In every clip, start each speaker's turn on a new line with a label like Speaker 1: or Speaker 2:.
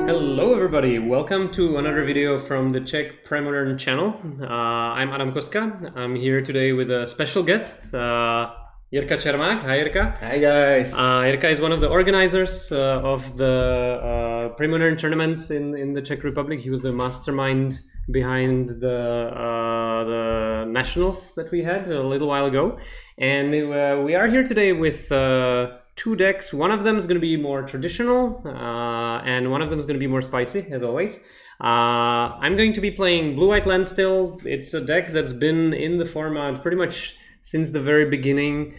Speaker 1: Hello everybody, welcome to another video from the Czech Premodern channel. I'm Adam Koska. I'm here today with a special guest, Jiří Čermák. Hi Jirka.
Speaker 2: Hi guys.
Speaker 1: Jirka is one of the organizers of the Premodern tournaments in the Czech Republic. He was the mastermind behind the nationals that we had a little while ago. And we are here today with two decks. One of them is going to be more traditional and one of them is going to be more spicy, as always. I'm going to be playing Blue-White Landstill. It's a deck that's been in the format pretty much since the very beginning.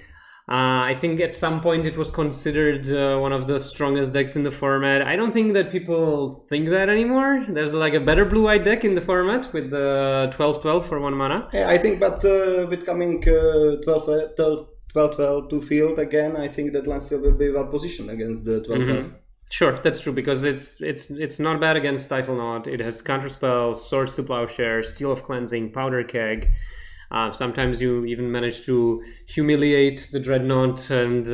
Speaker 1: I think at some point it was considered one of the strongest decks in the format. I don't think that people think that anymore. There's like a better blue-white deck in the format with the 12/12 for 1 mana.
Speaker 2: Yeah, I think, but with coming 12/12 to field again, I think that Landstill will be well positioned against the 12/12.
Speaker 1: Sure, that's true, because it's not bad against Stifle Knot. It has counterspell, Swords to Plowshare, Seal of Cleansing, Powder Keg. Sometimes you even manage to humiliate the Dreadnought and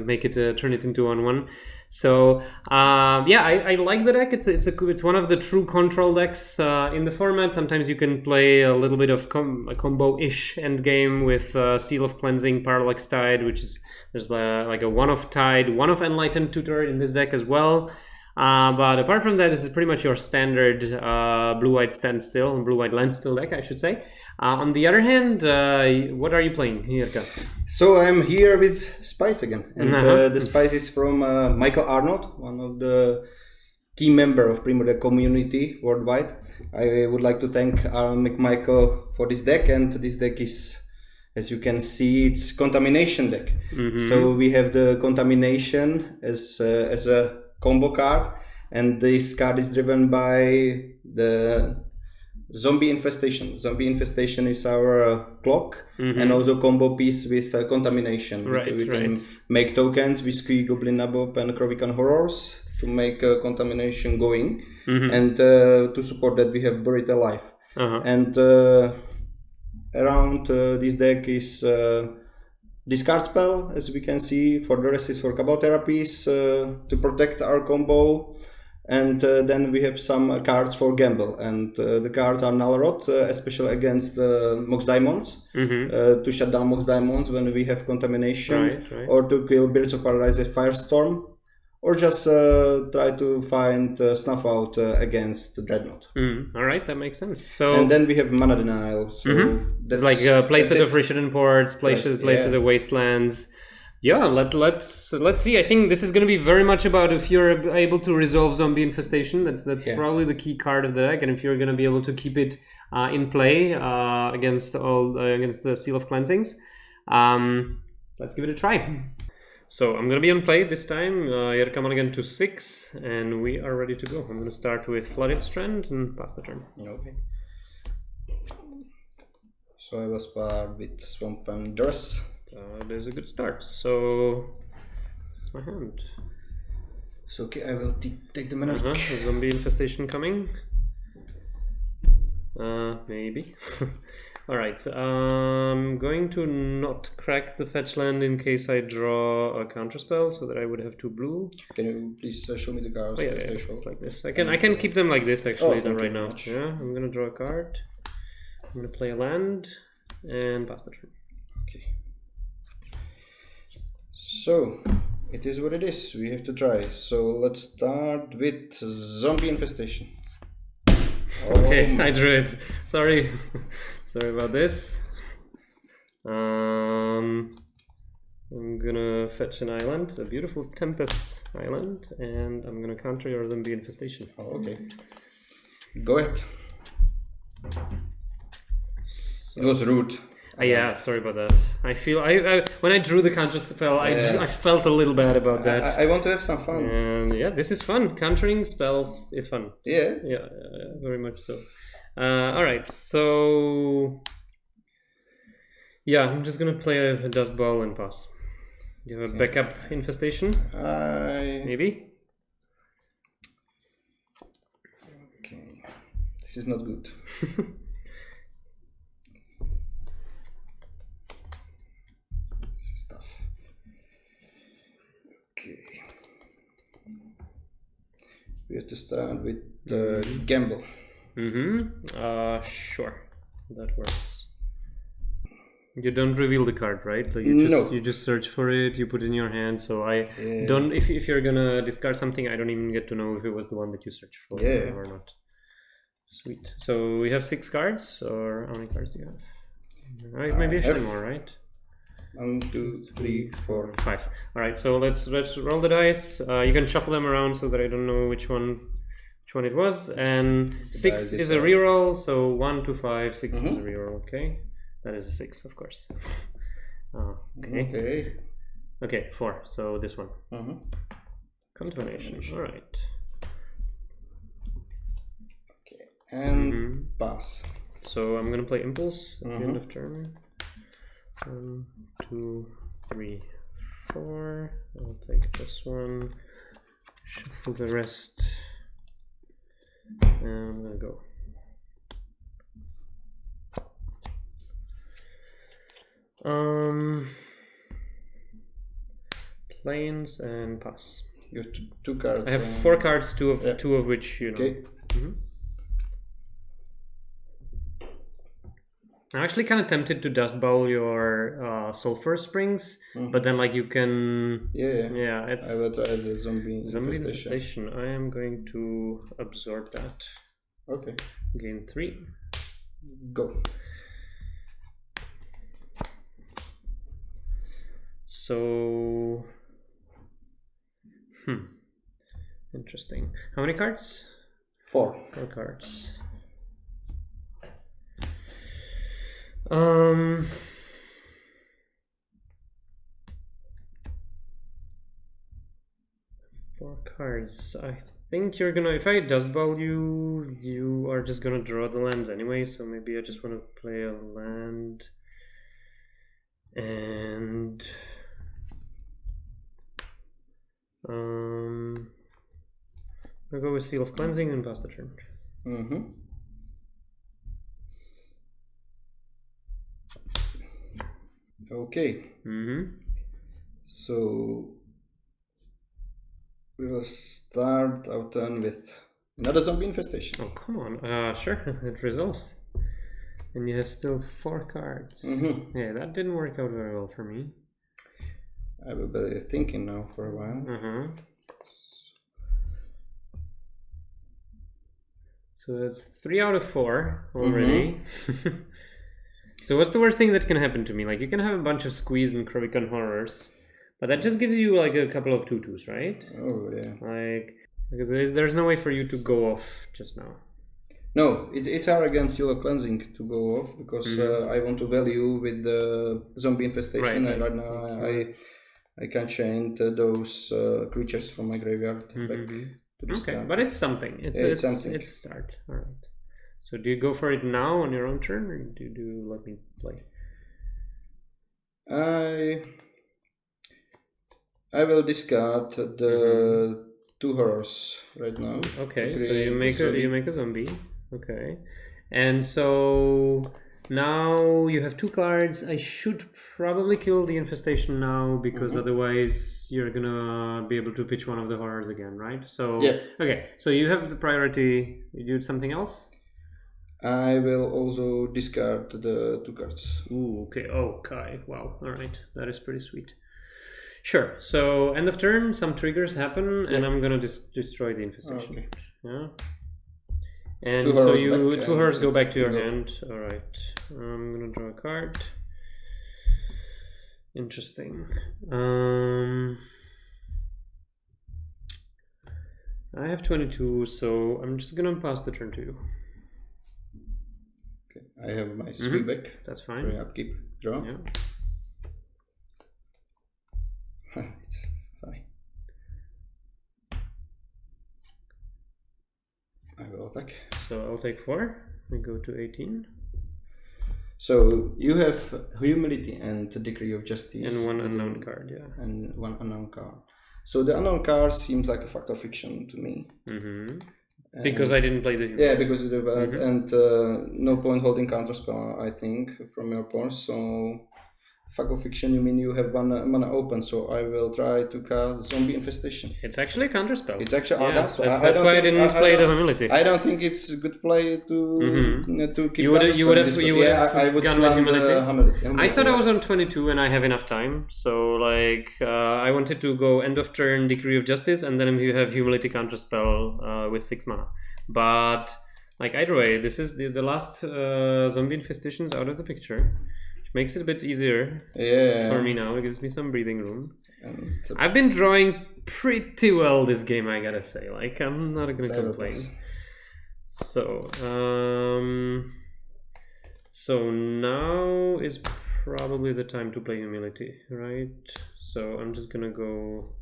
Speaker 1: make it turn it into 1/1. So yeah, I like the deck. It's one of the true control decks in the format. Sometimes you can play a little bit of a combo-ish endgame with Seal of Cleansing, Parallax Tide, which is there's like a one-off Tide, one-off Enlightened Tutor in this deck as well. But apart from that, this is pretty much your standard blue-white standstill and blue-white landstill deck, I should say. On the other hand, what are you playing, Jirka?
Speaker 2: So I'm here with Spice again, and the Spice is from Michael Arnold, one of the key member of Premodern community worldwide. I would like to thank Michael for this deck, and this deck is, as you can see, it's Contamination deck. So we have the Contamination as a combo card, and this card is driven by the Zombie Infestation. Zombie Infestation is our clock and also combo piece with Contamination. We can make tokens with Squee, Goblin Nabob and Krovikan Horrors to make Contamination going, and to support that we have Buried Alive. And around this deck is discard spell, as we can see. For the rest is for Cabal Therapies to protect our combo, and then we have some cards for gamble, and the cards are Null-Rot, especially against Mox Diamonds, to shut down Mox Diamonds when we have Contamination, or to kill Birds of Paradise with Firestorm, or just try to find Snuff Out against Dreadnought.
Speaker 1: Alright, that makes sense. So,
Speaker 2: and then we have Mana Denial. So
Speaker 1: that's like a playset of Rishadan Ports, places of Wastelands. Yeah, let's see. I think this is going to be very much about if you're able to resolve Zombie Infestation. That's probably the key card of the deck, and if you're going to be able to keep it in play against the Seal of Cleansings. Let's give it a try. So I'm going to be on play this time. Jirka won again to 6, and we are ready to go. I'm going to start with Flooded Strand and pass the turn.
Speaker 2: Okay. So I will start with Swamp and Duress.
Speaker 1: There's a good start. So this is my hand.
Speaker 2: So okay, I will take the Monarch.
Speaker 1: Zombie Infestation coming. Maybe. Alright, I'm going to not crack the fetch land in case I draw a counterspell, so that I would have 2 blue.
Speaker 2: Can you please show me the cards?
Speaker 1: Oh, yeah, like this. I can keep them like this actually right now. Yeah, I'm gonna draw a card. I'm gonna play a land and pass the turn.
Speaker 2: Okay. So it is what it is. We have to try. So let's start with Zombie Infestation.
Speaker 1: Okay, I drew it. Sorry. Sorry about this. I'm gonna fetch an island, a beautiful Tempest island, and I'm gonna counter your Zombie Infestation.
Speaker 2: Okay. Go ahead. It was rude.
Speaker 1: Yeah, sorry about that. I feel when I drew the counter spell, I felt a little bad about that.
Speaker 2: I want to have some fun.
Speaker 1: And yeah, this is fun. Countering spells is fun.
Speaker 2: Yeah.
Speaker 1: Yeah, very much so. All right, so yeah, I'm just gonna play a Dust Ball and pass. You have a backup Infestation? Maybe.
Speaker 2: Okay, this is not good. we have to start with gamble.
Speaker 1: Sure, that works. You don't reveal the card, right? Like you just search for it, you put it in your hand. So I don't. If you're gonna discard something, I don't even get to know if it was the one that you searched for or not. Sweet. So we have 6 cards, or how many cards do you have? Right, maybe actually more, right?
Speaker 2: 1, 2, 3, 4,
Speaker 1: 5. All right. So let's roll the dice. You can shuffle them around so that I don't know which one it was. And 6 is a reroll. So 1 to 5, 6 is a reroll. Okay. That is a 6, of course. Okay, 4. So this one. Contamination. All right.
Speaker 2: Okay, and pass.
Speaker 1: So I'm gonna play Impulse at the end of turn. 1, 2, 3, 4. I'll take this one. Shuffle the rest. And I'm gonna go. Planes and pass.
Speaker 2: You have 2 cards.
Speaker 1: I have 4 cards, two of which you know.
Speaker 2: Okay.
Speaker 1: I'm actually kind of tempted to dust bowl your sulfur springs, but then like you can. Yeah. It's.
Speaker 2: I will try the zombie
Speaker 1: infestation. I am going to absorb that.
Speaker 2: Okay.
Speaker 1: Gain 3.
Speaker 2: Go.
Speaker 1: So, interesting. How many cards?
Speaker 2: 4.
Speaker 1: 4 cards. 4 cards. I think you're gonna. If I dust bowl you, you are just gonna draw the lands anyway. So maybe I just want to play a land and. I'll go with Seal of Cleansing and pass the turn.
Speaker 2: Okay. So we will start our turn with another zombie infestation.
Speaker 1: Oh, come on. Sure, it resolves. And you have still 4 cards. Yeah, that didn't work out very well for me.
Speaker 2: I will be thinking now for a while.
Speaker 1: So that's 3 out of 4 already. So what's the worst thing that can happen to me? Like you can have a bunch of Squeeze and Krovikan Horrors, but that just gives you like a couple of 2/2s, right?
Speaker 2: Oh yeah.
Speaker 1: Like because there's no way for you to go off just now.
Speaker 2: No, it's hard against Seal of Cleansing to go off because I want to value with the zombie infestation, and right now I can chain those creatures from my graveyard back to the start.
Speaker 1: But it's something. It's something. It's start. All right. So do you go for it now on your own turn, or do you let me play?
Speaker 2: I will discard the 2 horrors right now.
Speaker 1: Okay, so you make a zombie. Okay, and so now you have 2 cards. I should probably kill the infestation now because otherwise you're gonna be able to pitch one of the horrors again, right? So okay, so you have the priority. You do something else?
Speaker 2: I will also discard the 2 cards.
Speaker 1: Ooh, okay. Oh, Kai. Wow. All right, that is pretty sweet. Sure. So end of turn, some triggers happen, and I'm gonna destroy the infestation. Okay. Yeah. And so you 2 horrors go back to your hand. All right. I'm gonna draw a card. Interesting. I have 22, so I'm just gonna pass the turn to you.
Speaker 2: Okay. I have my speed back.
Speaker 1: That's fine.
Speaker 2: Upkeep. Draw.
Speaker 1: Yeah.
Speaker 2: It's fine. I will attack.
Speaker 1: So I'll take 4. We go to 18.
Speaker 2: So you have Humility and Decree of Justice.
Speaker 1: And 1 unknown card, yeah.
Speaker 2: And 1 unknown card. So the unknown card seems like a factor fiction to me.
Speaker 1: Because I didn't play the Humility.
Speaker 2: Yeah, because and no point holding counterspell, I think, from your point. So Phagofiction, you mean you have one mana open, so I will try to cast Zombie Infestation.
Speaker 1: It's actually a counterspell.
Speaker 2: It's actually
Speaker 1: that's why I didn't play the Humility.
Speaker 2: I don't think it's a good play to keep.
Speaker 1: You would have
Speaker 2: I would
Speaker 1: gone with Humility.
Speaker 2: Humility.
Speaker 1: I thought I was on 22 and I have enough time, so like I wanted to go end of turn Decree of Justice, and then you have Humility counterspell with 6 mana. But like either way, this is the last Zombie Infestation's out of the picture. Makes it a bit easier for me now. It gives me some breathing room. I've been drawing pretty well this game, I gotta say. Like, I'm not gonna complain. So, so now is probably the time to play Humility, right? So I'm just gonna go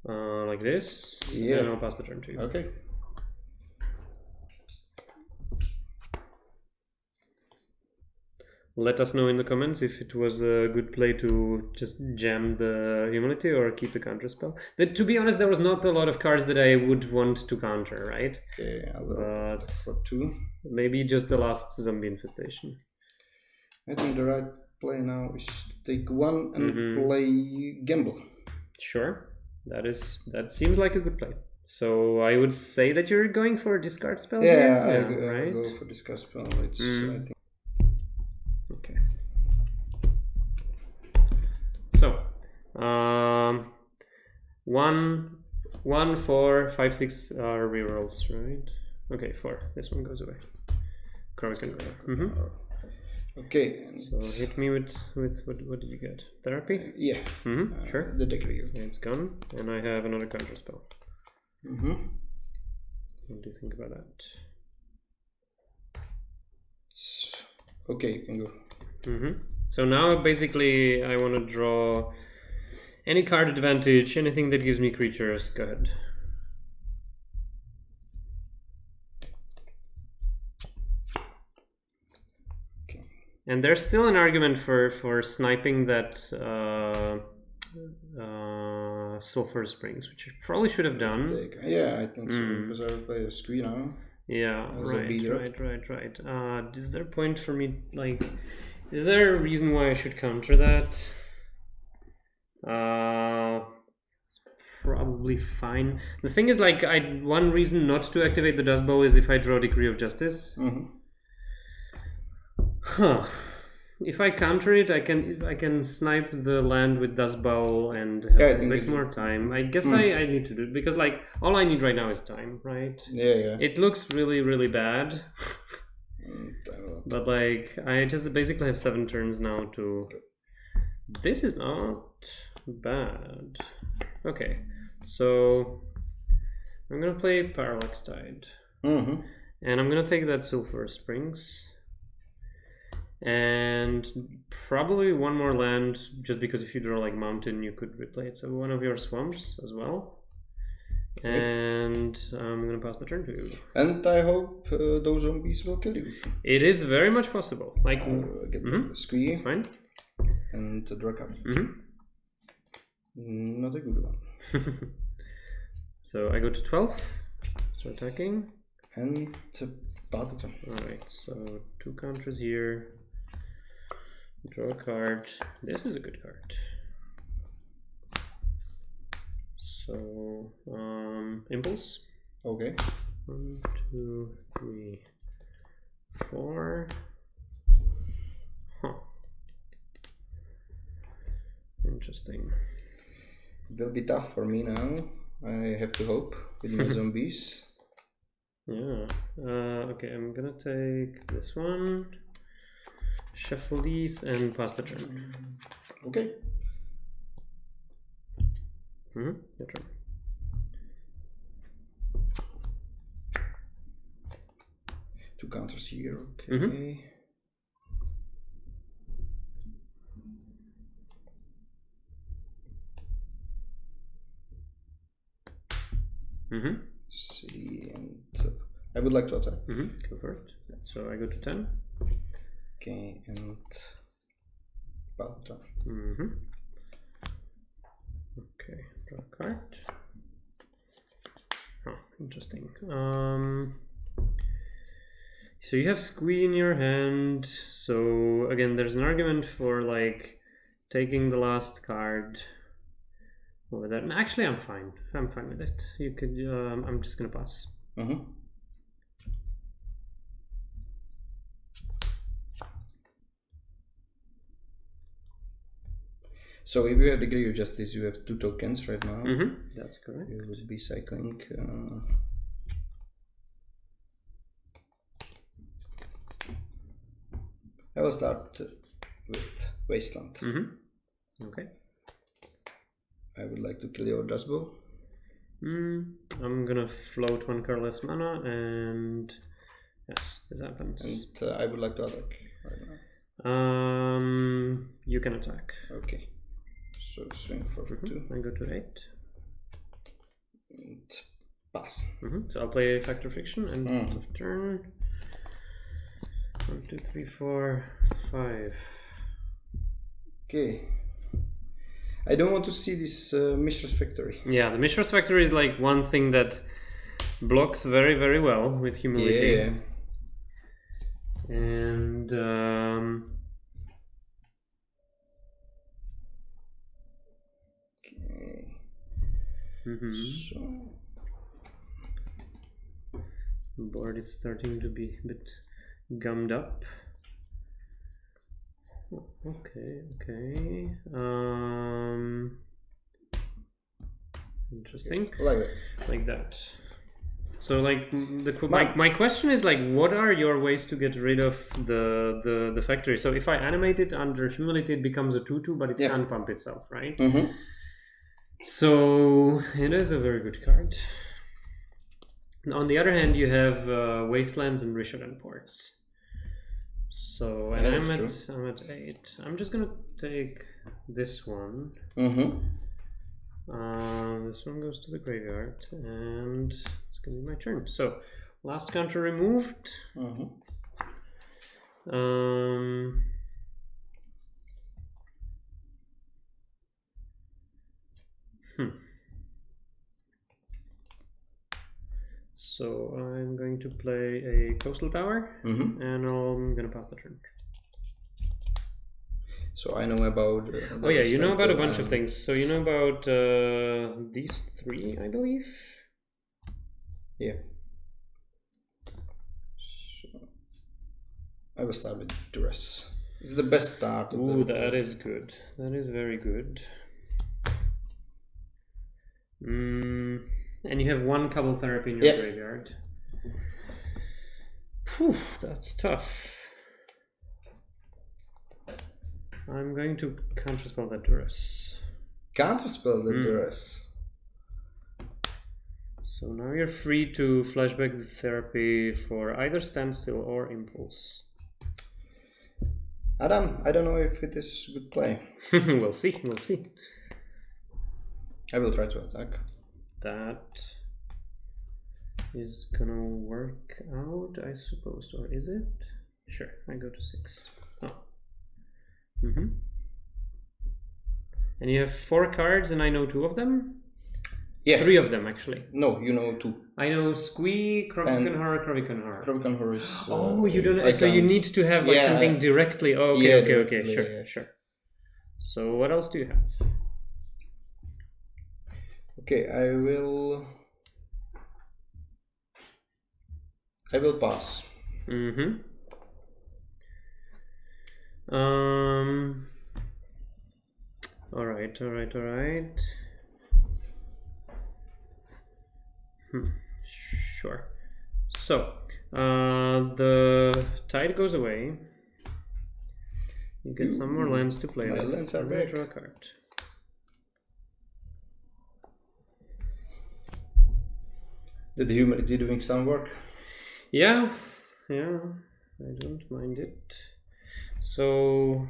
Speaker 1: like this, and I'll pass the turn to you.
Speaker 2: Okay.
Speaker 1: Let us know in the comments if it was a good play to just jam the Humility or keep the counterspell. To be honest, there was not a lot of cards that I would want to counter, right?
Speaker 2: Okay, I will for 2.
Speaker 1: Maybe just the last Zombie Infestation.
Speaker 2: I think the right play now is to take 1 and play Gamble.
Speaker 1: Sure, that seems like a good play. So I would say that you're going for a discard spell.
Speaker 2: I go for discard spell. It's I think.
Speaker 1: Okay. So, 1, 4, 5, 6 are rerolls, right? Okay, 4. This one goes away. Kraken.
Speaker 2: Okay.
Speaker 1: So hit me with what did you get? Therapy?
Speaker 2: Yeah.
Speaker 1: Sure.
Speaker 2: The deck review.
Speaker 1: It's gone, and I have another counter spell. What do you think about that?
Speaker 2: Okay, you can go.
Speaker 1: So now basically I want to draw any card advantage, anything that gives me creatures. Go ahead.
Speaker 2: Okay.
Speaker 1: And there's still an argument for sniping that Sulphur Springs, which I probably should have done.
Speaker 2: Yeah, I think so, because I will play a screen now.
Speaker 1: Yeah, right. Is there a point for me, like, is there a reason why I should counter that? It's probably fine. The thing is, like, one reason not to activate the Dust Bowl is if I draw Decree of Justice. If I counter it, I can snipe the land with Dust Bowl and have a bit more time. I guess I need to do it because, like, all I need right now is time, right?
Speaker 2: Yeah.
Speaker 1: It looks really, really bad. But like, I just basically have 7 turns now to... This is not bad. Okay, so I'm gonna play Parallax Tide. And I'm gonna take that Sulphur Springs. And probably one more land, just because if you draw like Mountain, you could replay it. So one of your swamps as well. And I'm gonna pass the turn to you.
Speaker 2: And I hope those zombies will kill you.
Speaker 1: It is very much possible. Like
Speaker 2: get the squee.
Speaker 1: It's fine.
Speaker 2: And draw a card. Not a good one.
Speaker 1: So I go to 12. Start attacking.
Speaker 2: And pass the turn.
Speaker 1: Alright, so 2 counters here. Draw a card. This is a good card. So, Impulse.
Speaker 2: Okay.
Speaker 1: 1, 2, 3, 4. Interesting.
Speaker 2: It will be tough for me now. I have to hope with my zombies.
Speaker 1: Yeah. Okay, I'm gonna take this one, shuffle these, and pass the turn.
Speaker 2: Okay.
Speaker 1: Your turn.
Speaker 2: Two counters here. Okay. See, and I would like to attack.
Speaker 1: Go for it. So I go to 10.
Speaker 2: Okay, and pass the turn.
Speaker 1: Okay, draw a card. Oh, interesting. So you have Squee in your hand. So again, there's an argument for like taking the last card over there. And actually, I'm fine. I'm fine with it. You could. I'm just gonna pass.
Speaker 2: So if you have Degree of Justice, you have 2 tokens right now.
Speaker 1: That's correct.
Speaker 2: You would be cycling. I will start with Wasteland.
Speaker 1: Okay.
Speaker 2: I would like to kill your Dustbow.
Speaker 1: I'm gonna float 1 colorless mana, and yes, this happens.
Speaker 2: And I would like to attack right now.
Speaker 1: You can attack.
Speaker 2: Okay. So swing for 2.
Speaker 1: I go to 8.
Speaker 2: And pass.
Speaker 1: So I'll play Factor Fiction and of turn. 1, 2, 3, 4, 5.
Speaker 2: Okay. I don't want to see this Mishra's Factory.
Speaker 1: Yeah, the Mishra's Factory is like one thing that blocks very, very well with Humility.
Speaker 2: Yeah.
Speaker 1: And
Speaker 2: Okay. So
Speaker 1: the board is starting to be a bit gummed up. Okay. Interesting. Like that. So like my question is like, what are your ways to get rid of the factory? So if I animate it under Humility, it becomes a 2/2, but it can pump itself, right? So it is a very good card. On the other hand, you have Wastelands and Rishadan ports. So and I'm at 8. I'm just gonna take this one. This one goes to the graveyard, and it's gonna be my turn. So last counter removed. So I'm going to play a Coastal Tower, and I'm gonna pass the turn.
Speaker 2: So I know about.
Speaker 1: Oh yeah, you know about a bunch of things. So you know about these 3, I believe.
Speaker 2: Yeah. So I will start with Duress. It's the best start.
Speaker 1: Ooh, that is good. That is very good. And you have 1 Cobble Therapy in your graveyard. Whew, that's tough. I'm going to counterspell that Duress.
Speaker 2: Counterspell the Duress.
Speaker 1: So now you're free to flashback the therapy for either Standstill or Impulse.
Speaker 2: Adam, I don't know if it is good play.
Speaker 1: We'll see.
Speaker 2: I will try to attack.
Speaker 1: That is gonna work out, I suppose, or is it? Sure, I go to 6. Oh. And you have 4 cards, and I know 2 of them?
Speaker 2: Yeah.
Speaker 1: 3 of them, actually.
Speaker 2: No, you know 2.
Speaker 1: I know Squee, Krovikan Horror.
Speaker 2: Krovikan Horror is...
Speaker 1: oh, you don't... So you need to have like something directly... Oh, okay, sure. So what else do you have?
Speaker 2: Okay, I will pass.
Speaker 1: All right. Sure. So the tide goes away. You get some more lands to play with.
Speaker 2: My lands are back.
Speaker 1: Draw a card.
Speaker 2: Did the Humility doing some work?
Speaker 1: Yeah, I don't mind it. So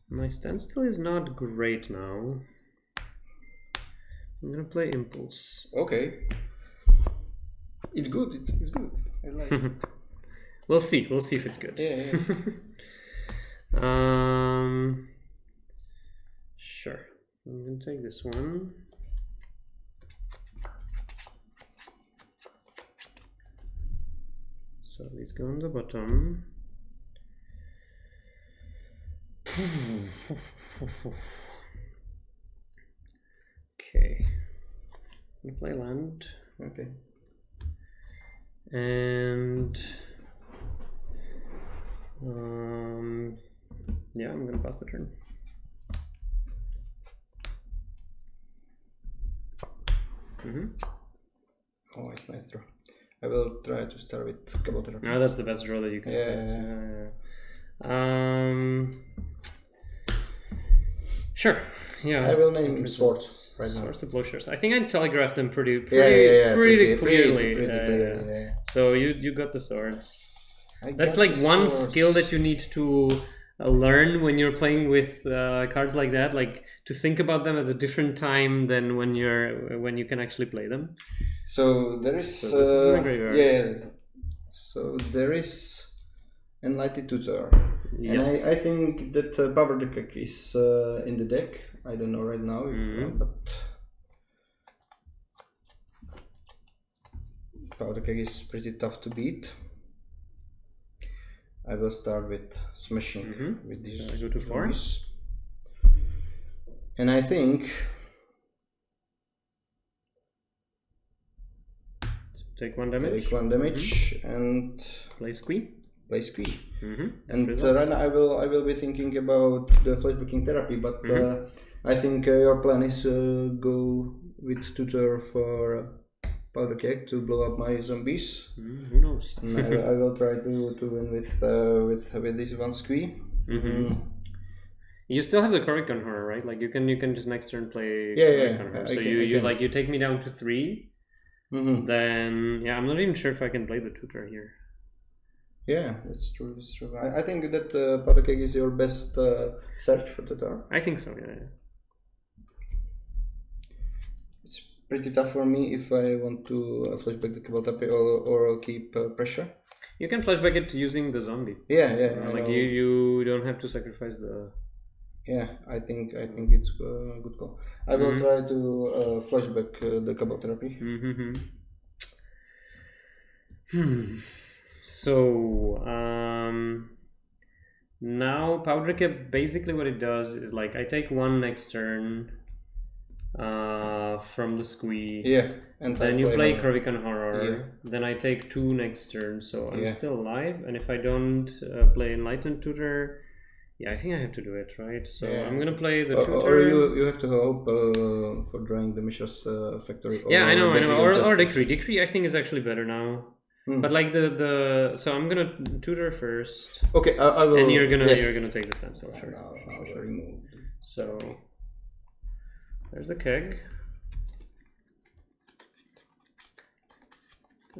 Speaker 1: my Standstill is not great now. I'm gonna play Impulse.
Speaker 2: Okay. It's good. It's good. I like it.
Speaker 1: We'll see if it's good.
Speaker 2: Yeah.
Speaker 1: Sure. I'm gonna take this one. So these go on the bottom. Okay. We play land.
Speaker 2: Okay.
Speaker 1: And yeah, I'm gonna pass the turn.
Speaker 2: Oh, it's nice draw. I will try to start with Cable Therapy.
Speaker 1: Oh, that's the best draw that you can get. Sure. Yeah.
Speaker 2: I will name Swords right now.
Speaker 1: Swords to Plowshares. I think I telegraphed them pretty clearly.
Speaker 2: Clearly.
Speaker 1: So you got the swords. That's like one skill that you need to learn when you're playing with cards like that, like to think about them at a different time than when you can actually play them.
Speaker 2: So there is so there is Enlightened Tutor.
Speaker 1: Yes.
Speaker 2: And I think that Power Deck is in the deck. I don't know right now, but Power Deck is pretty tough to beat. I will start with smashing with these.
Speaker 1: So I go to 4.
Speaker 2: And I think
Speaker 1: take 1 damage.
Speaker 2: Take 1 damage and
Speaker 1: play Squee.
Speaker 2: Play Squee. And right now I will be thinking about the flashbacking therapy, but I think your plan is go with Tutor for Powder Keg to blow up my zombies.
Speaker 1: Who knows?
Speaker 2: And I will try to win with this one Squee.
Speaker 1: You still have the Corrigan Horror, right? Like you can just next turn play.
Speaker 2: Yeah.
Speaker 1: So you take me down to 3. Then I'm not even sure if I can play the Tutor here.
Speaker 2: Yeah, that's true. That's true. I think that Powder Keg is your best search for Tutor.
Speaker 1: I think so. Yeah.
Speaker 2: It's pretty tough for me if I want to flashback the Kabatape or keep pressure.
Speaker 1: You can flashback it using the zombie.
Speaker 2: Yeah.
Speaker 1: Like you don't have to sacrifice the.
Speaker 2: Yeah, I think it's a good call. I will try to flashback the Cabal Therapy.
Speaker 1: So now Powder Keg, basically what it does is like I take 1 next turn from the Squee.
Speaker 2: Yeah, and
Speaker 1: then you play Corrigan Horror. Yeah. Then I take 2 next turn, so I'm still alive. And if I don't play Enlightened Tutor, I think I have to do it, right? So I'm gonna play the Tutor.
Speaker 2: Or you have to hope for drawing the Mishra's Factory.
Speaker 1: Yeah, I know. Or Decree. Decree I think is actually better now. But like so I'm gonna Tutor first.
Speaker 2: Okay, I will.
Speaker 1: And you're gonna take the Standstill. Sure.
Speaker 2: I'll remove.
Speaker 1: So there's the Keg.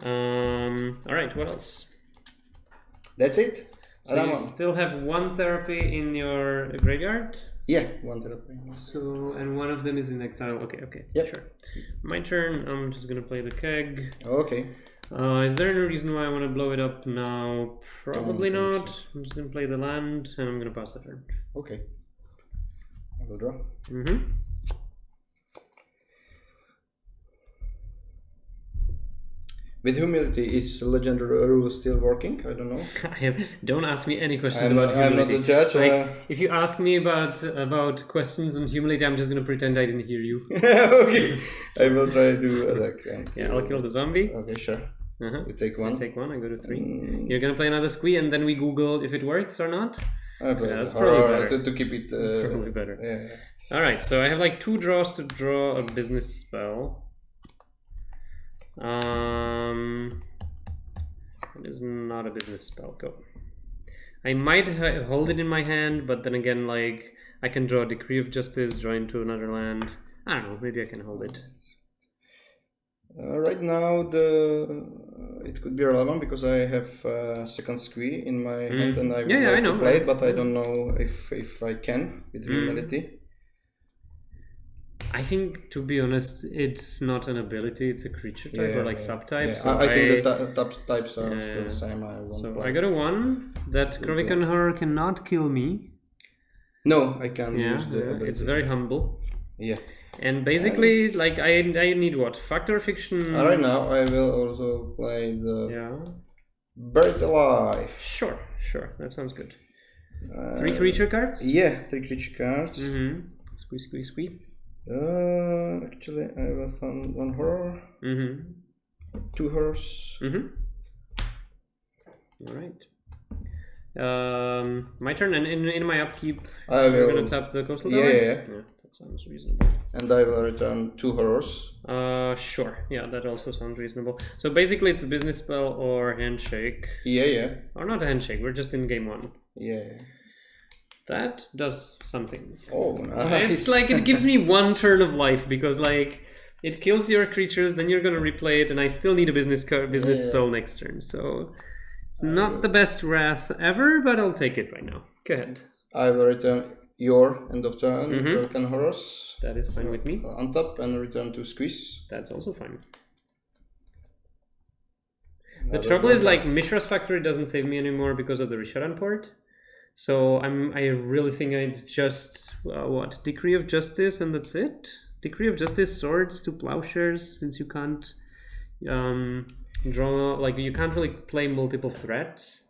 Speaker 1: All right. What else?
Speaker 2: That's it.
Speaker 1: So you still have 1 therapy in your graveyard?
Speaker 2: Yeah, 1 therapy.
Speaker 1: So, and 1 of them is in exile. Okay.
Speaker 2: Yep.
Speaker 1: Sure. My turn. I'm just gonna play the Keg.
Speaker 2: Okay.
Speaker 1: Is there any reason why I want to blow it up now? Probably not. So. I'm just gonna play the land and I'm gonna pass the turn.
Speaker 2: Okay. I will draw. With humility, is legendary rule still working? I don't know.
Speaker 1: Don't ask me any questions about humility.
Speaker 2: I'm not the judge.
Speaker 1: If you ask me about questions on humility, I'm just gonna pretend I didn't hear you.
Speaker 2: Okay. I will try to attack.
Speaker 1: I'll kill the zombie.
Speaker 2: Okay, sure. You take 1.
Speaker 1: I take 1. I go to 3. You're gonna play another Squee, and then we Google if it works or not.
Speaker 2: That's probably better. To keep it.
Speaker 1: That's probably better.
Speaker 2: Yeah.
Speaker 1: All right. So I have like 2 draws to draw a business spell. It is not a business spell. Go. I might hold it in my hand, but then again, like I can draw a Decree of Justice, draw into another land. I don't know. Maybe I can hold it.
Speaker 2: Right now, it could be relevant because I have second Squee in my hand, and I would like to play it, but I don't know if I can with humility.
Speaker 1: I think, to be honest, it's not an ability; it's a creature type or like subtype.
Speaker 2: Yeah.
Speaker 1: So
Speaker 2: I think the types are still the same.
Speaker 1: I got a 1 that Corrigan Horror cannot kill me.
Speaker 2: No, I can't use the ability.
Speaker 1: It's very humble.
Speaker 2: Yeah.
Speaker 1: And basically, like I need what? Factor Fiction.
Speaker 2: Right now, I will also play the Buried Alive.
Speaker 1: Sure, that sounds good. 3 creature cards?
Speaker 2: Yeah, 3 creature cards.
Speaker 1: Squeeze, squeeze, squeeze.
Speaker 2: Actually, I will find 1 horror. 2 horrors.
Speaker 1: Alright. My turn, and in my upkeep,
Speaker 2: we're
Speaker 1: gonna tap the coastal tower?
Speaker 2: Yeah,
Speaker 1: that sounds reasonable.
Speaker 2: And I will return 2 horrors.
Speaker 1: Sure. Yeah, that also sounds reasonable. So basically, it's a business spell or handshake.
Speaker 2: Yeah.
Speaker 1: Or not a handshake. We're just in game 1.
Speaker 2: Yeah.
Speaker 1: That does something.
Speaker 2: Oh, nice.
Speaker 1: It's like it gives me 1 turn of life because like it kills your creatures, then you're gonna replay it, and I still need a business spell next turn. So it's not the best wrath ever, but I'll take it right now. Go ahead.
Speaker 2: I will return your end of turn, Broken Horrors.
Speaker 1: That is fine with me.
Speaker 2: On top and return to squeeze.
Speaker 1: That's also fine. The trouble is like Mishra's Factory doesn't save me anymore because of the Risharan port. So I really think it's just what, Decree of Justice, and that's it. Decree of Justice, Swords to Plowshares, since you can't draw, like you can't really play multiple threats.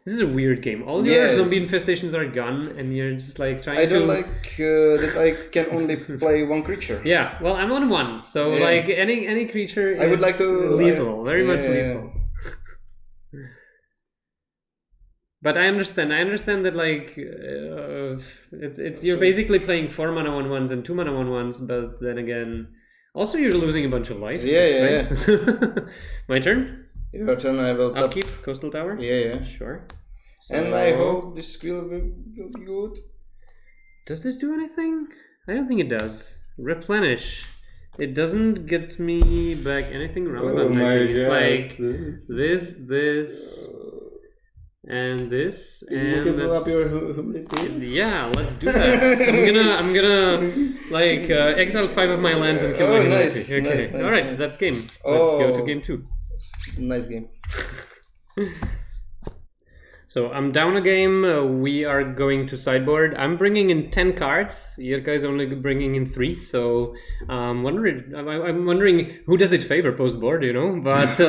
Speaker 1: This is a weird game. All your zombie infestations are gone, and you're just like trying to...
Speaker 2: I don't like that I can only play 1 creature.
Speaker 1: Yeah, well, I'm on 1, so like any creature is
Speaker 2: I would like to,
Speaker 1: lethal, very much lethal. But I understand that like it's you're basically playing 4 mana 1/1s and 2 mana 1/1s, but then again, also you're losing a bunch of life.
Speaker 2: Yeah.
Speaker 1: My turn.
Speaker 2: Your turn. I will
Speaker 1: upkeep coastal tower.
Speaker 2: Yeah.
Speaker 1: Sure. So,
Speaker 2: and I hope this will be good.
Speaker 1: Does this do anything? I don't think it does. Replenish. It doesn't get me back anything relevant.
Speaker 2: Oh my
Speaker 1: It's
Speaker 2: God.
Speaker 1: like this. And this,
Speaker 2: you
Speaker 1: and
Speaker 2: can pull up your humility.
Speaker 1: Yeah, let's do that. I'm gonna like exile 5 of my lands and kill my humility. Okay.
Speaker 2: Nice,
Speaker 1: all right,
Speaker 2: nice.
Speaker 1: That's game. Let's go to game 2.
Speaker 2: Nice game.
Speaker 1: So I'm down a game. We are going to sideboard. I'm bringing in 10 cards. Jirka is only bringing in 3. So I'm wondering who does it favor post board, you know? But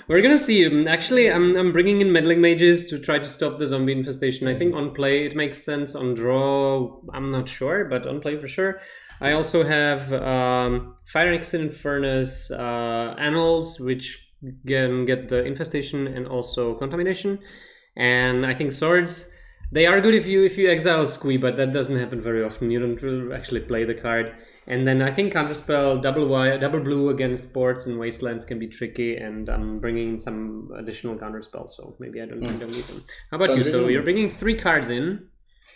Speaker 1: we're gonna see. Actually, I'm bringing in meddling mages to try to stop the zombie infestation. I think on play it makes sense. On draw, I'm not sure, but on play for sure. I also have Fire Exit Furnace, Annals, which can get the infestation and also contamination. And I think swords, they are good if you exile Squee, but that doesn't happen very often. You don't really actually play the card. And then I think counterspell double blue against ports and wastelands can be tricky, and I'm bringing some additional counterspells, so maybe I don't need them. How about you? So you're bringing 3 cards in.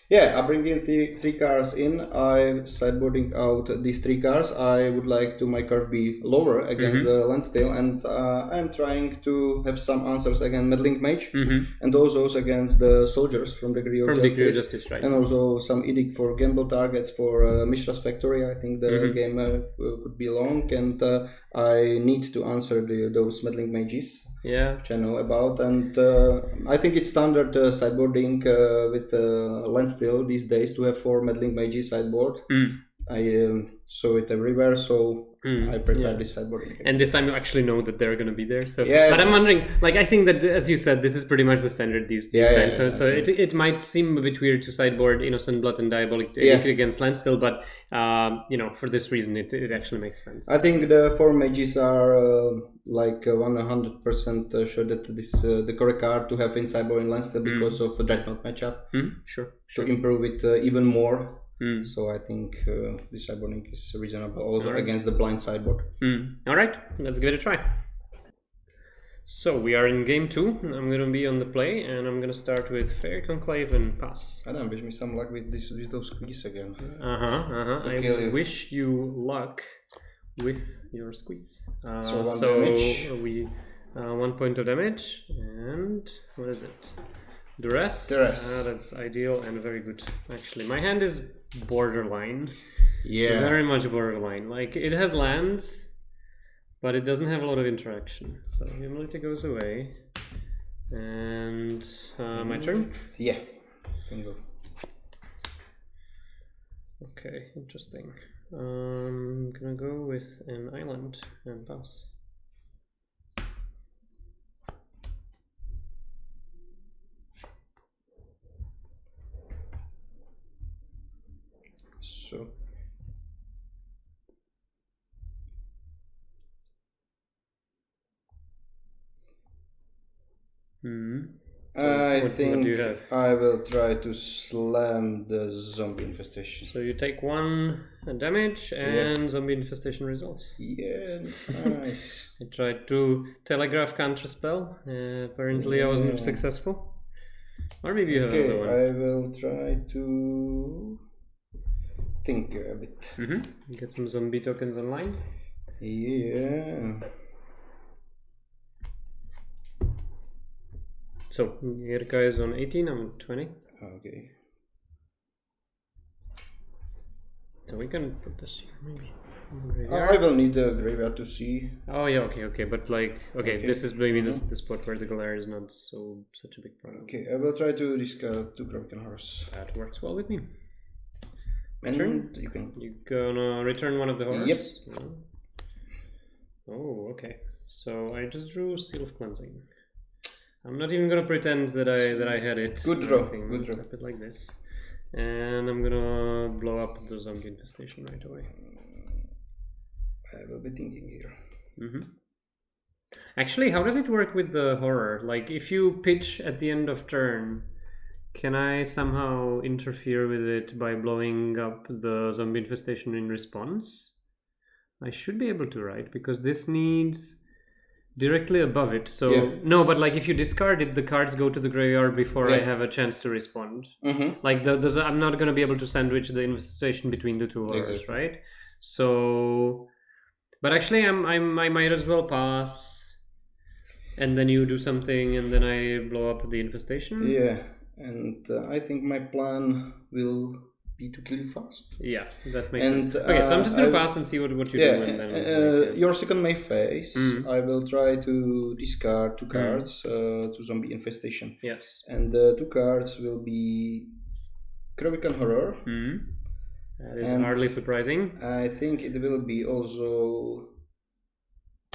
Speaker 2: Yeah, I'm bringing 3 cards in. I'm sideboarding out these 3 cards. I would like to my curve be lower against the Landstill, and I'm trying to have some answers against Meddling Mage, and also against the soldiers from Degree of Justice,
Speaker 1: right?
Speaker 2: And also some edict for gamble targets for Mishra's Factory. I think the game could be long, and I need to answer those Meddling Mages.
Speaker 1: Yeah,
Speaker 2: which I know about, and I think it's standard sideboarding with Landstill these days to have 4 meddling mages sideboard. I saw it everywhere, so I prepared this sideboarding.
Speaker 1: And this time you actually know that they're going to be there. So,
Speaker 2: yeah,
Speaker 1: but I'm wondering, like, I think that, as you said, this is pretty much the standard these times. So it might seem a bit weird to sideboard Innocent Blood and Diabolic against Landstill, but you know, for this reason, it actually makes sense.
Speaker 2: I think the 4 mages are like 100% sure that this the correct card to have in sideboard in Landstill because of the Dreadnought matchup.
Speaker 1: Sure.
Speaker 2: To improve it even more. So I think this sideboarding is reasonable also against the blind sideboard.
Speaker 1: Alright, let's give it a try. So we are in game 2. I'm going to be on the play, and I'm going to start with Fair Conclave and pass.
Speaker 2: Adam, wish me some luck with those squeeze again.
Speaker 1: I wish you luck with your squeeze.
Speaker 2: So 1 damage.
Speaker 1: We 1 point of damage, and what is it? Duress. That's ideal and very good. Actually, my hand is borderline.
Speaker 2: Yeah.
Speaker 1: Very much borderline. Like, it has lands, but it doesn't have a lot of interaction. So humility goes away. And my turn?
Speaker 2: Yeah. Can go.
Speaker 1: Okay, interesting. I'm gonna go with an island and pass.
Speaker 2: So I think
Speaker 1: what do you have?
Speaker 2: I will try to slam the zombie infestation.
Speaker 1: So you take 1 damage and zombie infestation resolves.
Speaker 2: Yeah, nice.
Speaker 1: I tried to telegraph counterspell. Apparently I wasn't successful. Or maybe you have another one.
Speaker 2: I will try to think a bit.
Speaker 1: Get some zombie tokens online.
Speaker 2: Yeah.
Speaker 1: So Jirka is on 18, I'm on 20.
Speaker 2: Okay.
Speaker 1: So we can put this here maybe.
Speaker 2: I will need the graveyard to see.
Speaker 1: Oh yeah, okay, but like, okay. This is maybe the spot where the glare is not such a big problem.
Speaker 2: Okay, I will try to discard 2 Broken Horse.
Speaker 1: That works well with me.
Speaker 2: And
Speaker 1: you gonna return one of the horrors?
Speaker 2: Yep.
Speaker 1: Oh, okay. So I just drew Seal of Cleansing. I'm not even gonna pretend that I had it.
Speaker 2: Good draw.
Speaker 1: Good draw. Tap it like this, and I'm gonna blow up the zombie infestation right away.
Speaker 2: I will be thinking here.
Speaker 1: Actually, how does it work with the horror? Like, if you pitch at the end of turn, can I somehow interfere with it by blowing up the zombie infestation in response? I should be able to, right? Because this needs directly above it. So no, but like if you discard it, the cards go to the graveyard before I have a chance to respond. Like I'm not going to be able to sandwich the infestation between the 2 horrors, right? So, but actually, I might as well pass, and then you do something, and then I blow up the infestation.
Speaker 2: Yeah, and I think my plan will be to kill you fast.
Speaker 1: Yeah, that makes sense. Okay, so I'm just gonna pass and see what you do. And then
Speaker 2: your second May phase, I will try to discard 2 cards to zombie infestation.
Speaker 1: Yes.
Speaker 2: And the 2 cards will be Krovikan Horror.
Speaker 1: That is hardly surprising.
Speaker 2: I think it will be also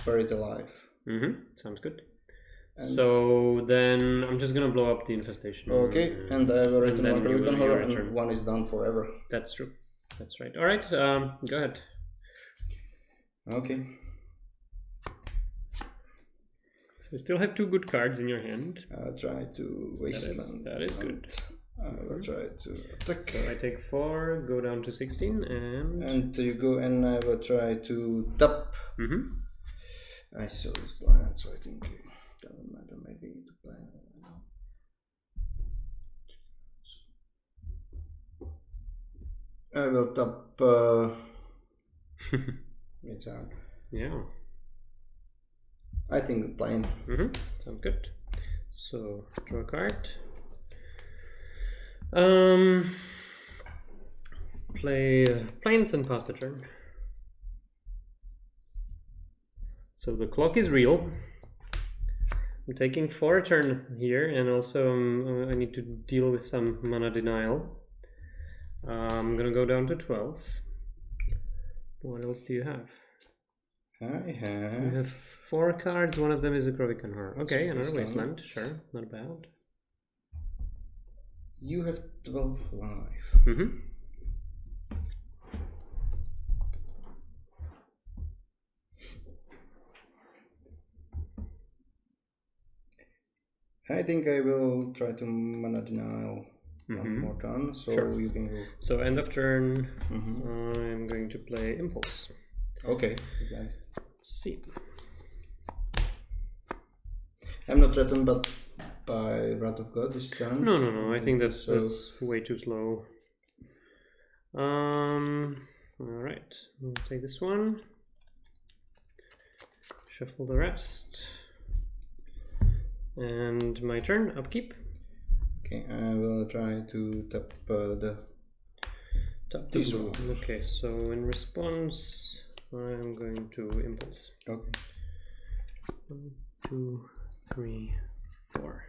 Speaker 2: Buried Alive.
Speaker 1: Sounds good. And so then I'm just gonna blow up the infestation.
Speaker 2: Okay, and I will return 1 Krovikan Horror, and 1 is done forever.
Speaker 1: That's true. That's right. All right, go ahead.
Speaker 2: Okay.
Speaker 1: So you still have 2 good cards in your hand.
Speaker 2: I'll try to Wasteland.
Speaker 1: That is good.
Speaker 2: I will try to attack.
Speaker 1: So I take 4, go down to 16,
Speaker 2: and you go, and I will try to tap. I saw this land, so I think it doesn't matter. Maybe the plan. I will tap. It's hard.
Speaker 1: Yeah.
Speaker 2: I think plain.
Speaker 1: Sounds good. So draw a card. Play plains and pass the turn. So the clock is real. I'm taking 4 a turn here, and also I need to deal with some mana denial. I'm gonna go down to 12. What else do you have?
Speaker 2: I have.
Speaker 1: You have 4 cards. One of them is a Krovikan Horror. Okay, another Wasteland. Sure, not bad.
Speaker 2: You have 12 life. I think I will try to mana denial one more turn, so you can go.
Speaker 1: So end of turn, I'm going to play Impulse.
Speaker 2: Okay.
Speaker 1: Let's see.
Speaker 2: I'm not threatened, but by Wrath of God this turn.
Speaker 1: No. I think that's way too slow. All right. We'll take this one. Shuffle the rest. And my turn. Upkeep.
Speaker 2: Okay, I will try to tap
Speaker 1: this one. Okay, so in response, I'm going to Impulse.
Speaker 2: Okay.
Speaker 1: 1, 2, 3, 4.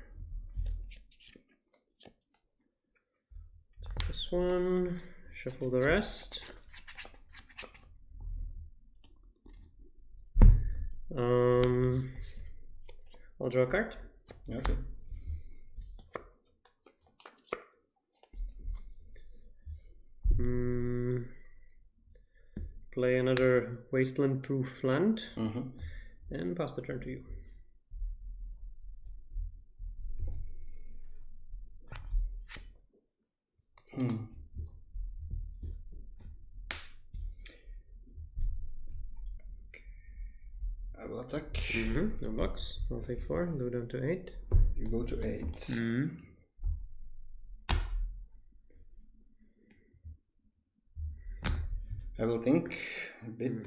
Speaker 1: Take this one. Shuffle the rest. I'll draw a card.
Speaker 2: Okay.
Speaker 1: play another wasteland-proof land and pass the turn to you.
Speaker 2: I will attack.
Speaker 1: No blocks. I'll take 4. Go down to 8.
Speaker 2: You go to 8. I will think a bit.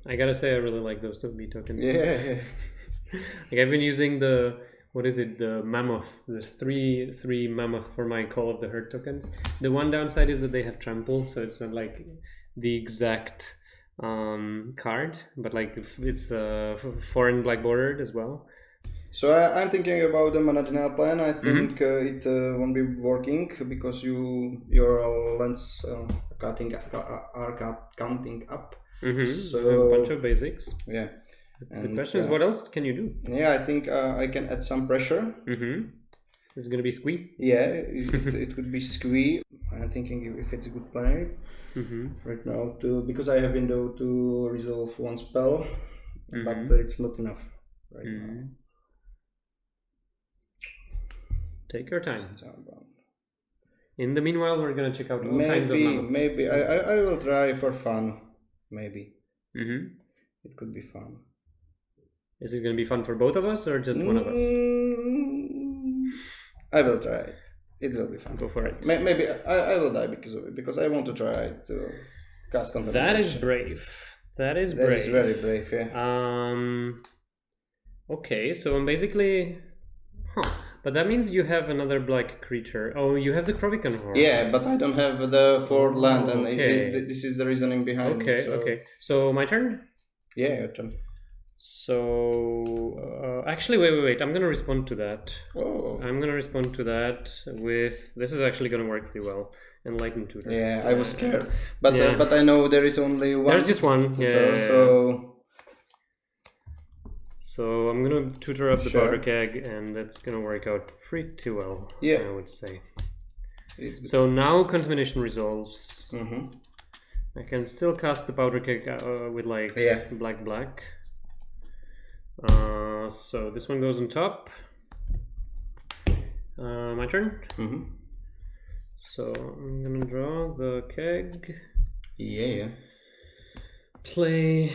Speaker 1: I gotta say, I really like those 2B tokens.
Speaker 2: Yeah.
Speaker 1: Like I've been using the, what is it, the mammoth, the 3/3 mammoth for my Call of the Herd tokens. The one downside is that they have trample, so it's not like the exact card, but like it's foreign black bordered as well.
Speaker 2: So I'm thinking about the managerial plan. I think it won't be working because your lands are counting up. So
Speaker 1: a bunch of basics.
Speaker 2: Yeah.
Speaker 1: The question is, what else can you do?
Speaker 2: Yeah, I think I can add some pressure.
Speaker 1: This is gonna be squee.
Speaker 2: Yeah, it could be squee. I'm thinking if it's a good play right now because I have window to resolve one spell, but it's not enough right now.
Speaker 1: Take your time. In the meanwhile, we're gonna check out all kinds of mammoths.
Speaker 2: Maybe I will try for fun. Maybe it could be fun.
Speaker 1: Is it gonna be fun for both of us or just one of us?
Speaker 2: I will try it. It will be fun.
Speaker 1: Go for it.
Speaker 2: Maybe I will die because of it, because I want to try to cast Contamination.
Speaker 1: That is brave. That is brave.
Speaker 2: That is very brave, yeah.
Speaker 1: Okay, so I'm basically... But that means you have another black creature. Oh, you have the Krovikan Horde.
Speaker 2: Yeah, but I don't have the 4 land, and this is the reasoning behind it.
Speaker 1: Okay. So my turn?
Speaker 2: Yeah, your turn.
Speaker 1: So, actually, wait. I'm going to respond to that.
Speaker 2: Oh.
Speaker 1: I'm going to respond to that with... This is actually going to work pretty well. Enlightened Tutor.
Speaker 2: Yeah, I was scared. But I know there is only one.
Speaker 1: There's just one.
Speaker 2: Tutor,
Speaker 1: yeah. So I'm going to tutor up the powder keg, and that's going to work out pretty well, I would say. So now Contamination resolves. I can still cast the powder keg with like black. So this one goes on top. My turn. So I'm gonna draw the keg.
Speaker 2: Yeah.
Speaker 1: Play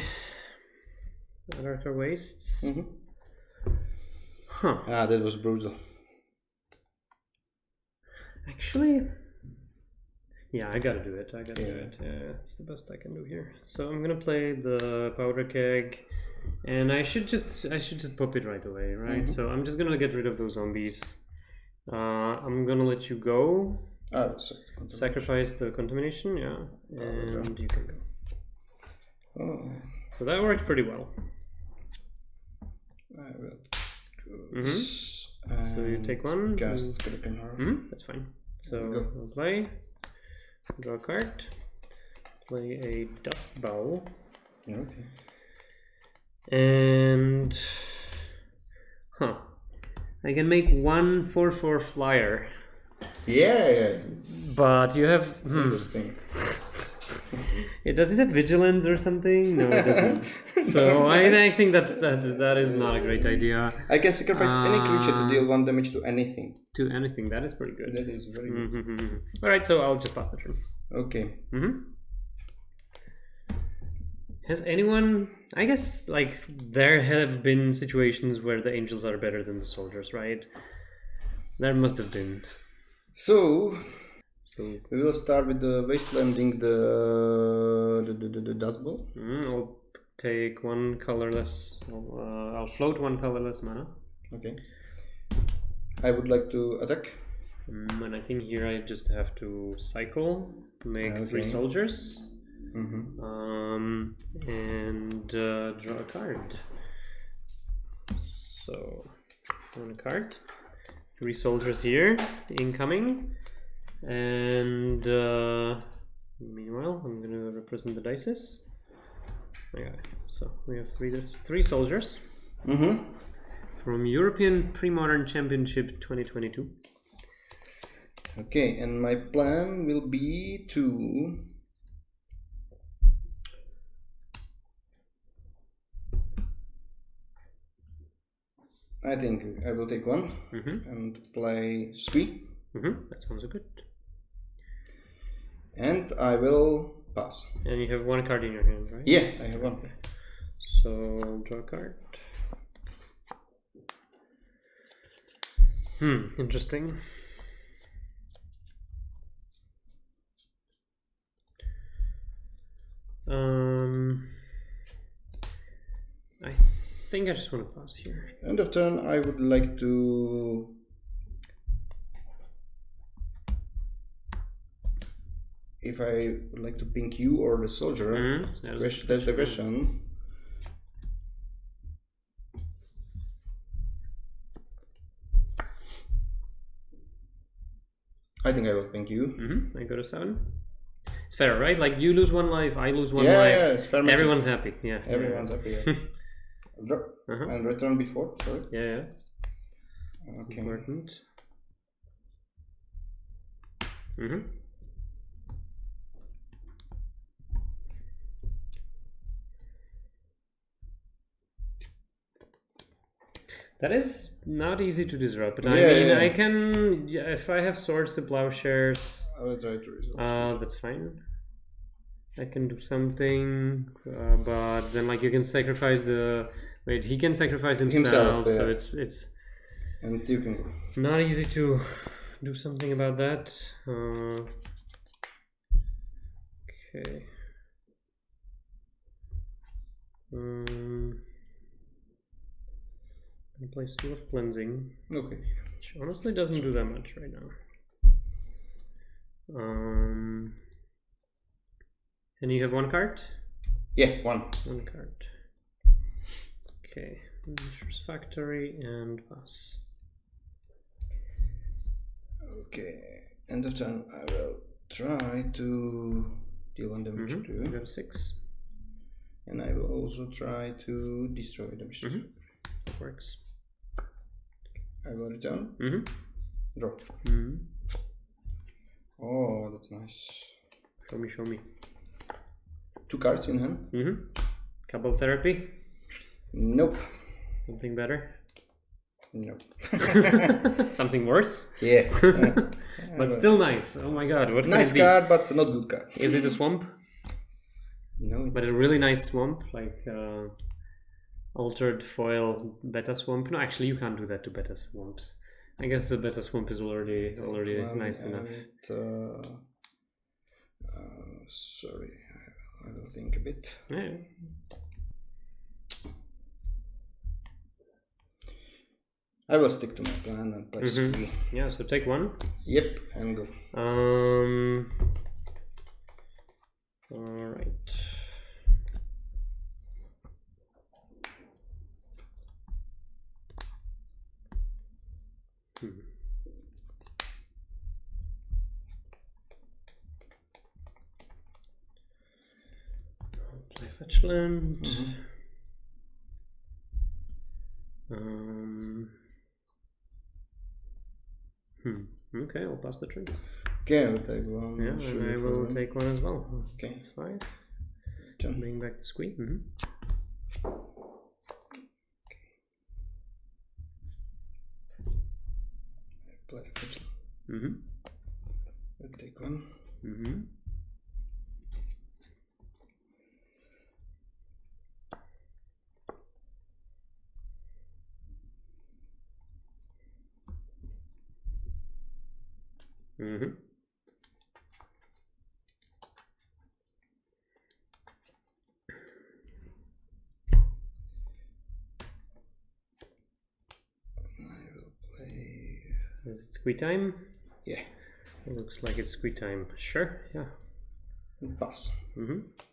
Speaker 1: Darker Wastes.
Speaker 2: That was brutal.
Speaker 1: Actually, yeah, I gotta do it. Yeah, it's the best I can do here. So I'm gonna play the powder keg. And I should just pop it right away, right? So I'm just gonna get rid of those zombies. I'm gonna let you go. Sacrifice the Contamination, and you can go. So that worked pretty well.
Speaker 2: I will do this.
Speaker 1: So you take one.
Speaker 2: That's
Speaker 1: fine. So I'll play. Draw a card. Play a Dust Bowl.
Speaker 2: Okay.
Speaker 1: And I can make 1 4/4 flyer.
Speaker 2: Yeah.
Speaker 1: But you have
Speaker 2: interesting.
Speaker 1: Does it have vigilance or something? No, it doesn't. So I think that is not a great idea.
Speaker 2: I can sacrifice any creature to deal 1 damage to anything.
Speaker 1: To anything, that is pretty good.
Speaker 2: That is very good.
Speaker 1: All right, so I'll just pass the turn.
Speaker 2: Okay.
Speaker 1: Has anyone... I guess, like, there have been situations where the angels are better than the soldiers, right? There must have been.
Speaker 2: So we will start with the wastelanding the Dust Bowl.
Speaker 1: I'll take 1 colorless... I'll float 1 colorless mana.
Speaker 2: Okay. I would like to attack.
Speaker 1: And I think here I just have to cycle, make 3 soldiers. And draw a card. So, 1 card, 3 soldiers here, incoming, and meanwhile I'm gonna represent the dices. Okay, so we have 3 soldiers. from European Premodern Championship 2022.
Speaker 2: Okay, and my plan will be to I think I will take one and play Squee.
Speaker 1: That sounds good.
Speaker 2: And I will pass.
Speaker 1: And you have one card in your hand, right?
Speaker 2: Yeah, I have one.
Speaker 1: Okay. So draw a card. Interesting. I think I just want to pass here.
Speaker 2: End of turn, I would like to if I would like to pink you or the soldier. That's the question. I think I will pink you.
Speaker 1: I go to 7. It's fair, right? Like you lose 1 life, I lose 1 life.
Speaker 2: Yeah, it's fair.
Speaker 1: Everyone's happy. Yeah.
Speaker 2: Everyone's happy. Yeah. Draw and return before. Sorry.
Speaker 1: Yeah.
Speaker 2: Okay.
Speaker 1: Important. That is not easy to disrupt, but I can, if I have swords to plowshares,
Speaker 2: I will try to resolve.
Speaker 1: that's fine. I can do something, but then like you can sacrifice the, wait, he can sacrifice himself, so it's
Speaker 2: and you can go.
Speaker 1: Not easy to do something about that. Okay. Play Seal of Cleansing.
Speaker 2: Okay.
Speaker 1: Which honestly doesn't do that much right now. And you have 1 card?
Speaker 2: Yeah, 1.
Speaker 1: 1 card. Okay. Mishra's Factory and pass.
Speaker 2: Okay. End of turn, I will try to deal 1 damage to
Speaker 1: You got a 6.
Speaker 2: And I will also try to destroy damage.
Speaker 1: That works.
Speaker 2: I will return. Draw. Oh, that's nice.
Speaker 1: Show me.
Speaker 2: 2 cards in hand.
Speaker 1: Couple therapy?
Speaker 2: Nope.
Speaker 1: Something better?
Speaker 2: Nope.
Speaker 1: Something worse?
Speaker 2: Yeah.
Speaker 1: But still nice. Oh my god. What
Speaker 2: nice card, but not good card.
Speaker 1: Is it a swamp?
Speaker 2: No.
Speaker 1: But a really nice swamp, like altered foil beta swamp. No, actually you can't do that to beta swamps. I guess the beta swamp is already nice enough.
Speaker 2: Sorry, I will think a bit.
Speaker 1: Yeah.
Speaker 2: I will stick to my plan and play Squee.
Speaker 1: Yeah, so take 1.
Speaker 2: Yep, and go.
Speaker 1: Alright. Play fetch land. Okay, I'll pass the turn.
Speaker 2: Okay, I'll take 1.
Speaker 1: Yeah, and I will take 1 as well.
Speaker 2: Okay.
Speaker 1: 5.
Speaker 2: Turn.
Speaker 1: Bring back the Squee.
Speaker 2: Play fetch. I'll take 1.
Speaker 1: Is it Squee time?
Speaker 2: Yeah.
Speaker 1: It looks like it's Squee time. Sure, yeah.
Speaker 2: Pass.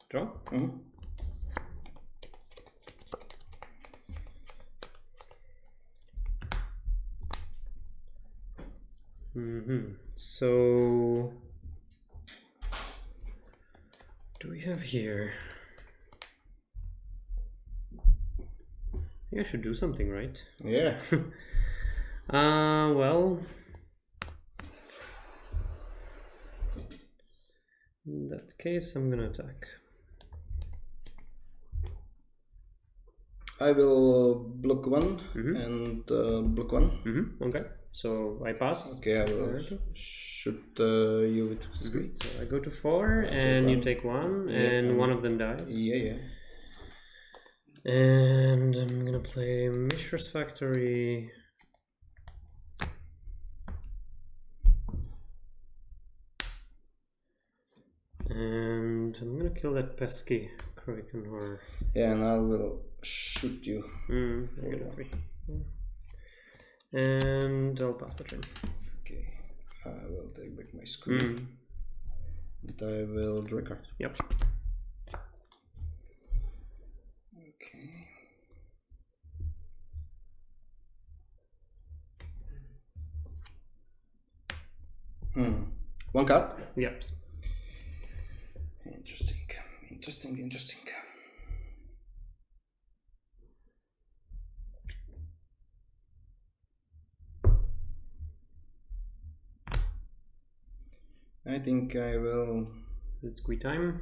Speaker 1: Draw? So do we have here? I should do something, right?
Speaker 2: Yeah.
Speaker 1: Well, in that case, I'm gonna attack.
Speaker 2: I will block one and block one.
Speaker 1: Okay, so I pass.
Speaker 2: Okay, I will shoot you with squeeze.
Speaker 1: So I go to 4 and you take 1 and one of them dies.
Speaker 2: Yeah.
Speaker 1: And I'm gonna play Mishra's Factory. And I'm gonna kill that pesky Kraken Horror.
Speaker 2: Yeah, and I will shoot you.
Speaker 1: I got a 3. And I'll pass the turn.
Speaker 2: Okay, I will take back my screen. And I will draw a card.
Speaker 1: Yep.
Speaker 2: Okay. One card?
Speaker 1: Yep.
Speaker 2: Interesting. I think I will.
Speaker 1: It's squeeze time.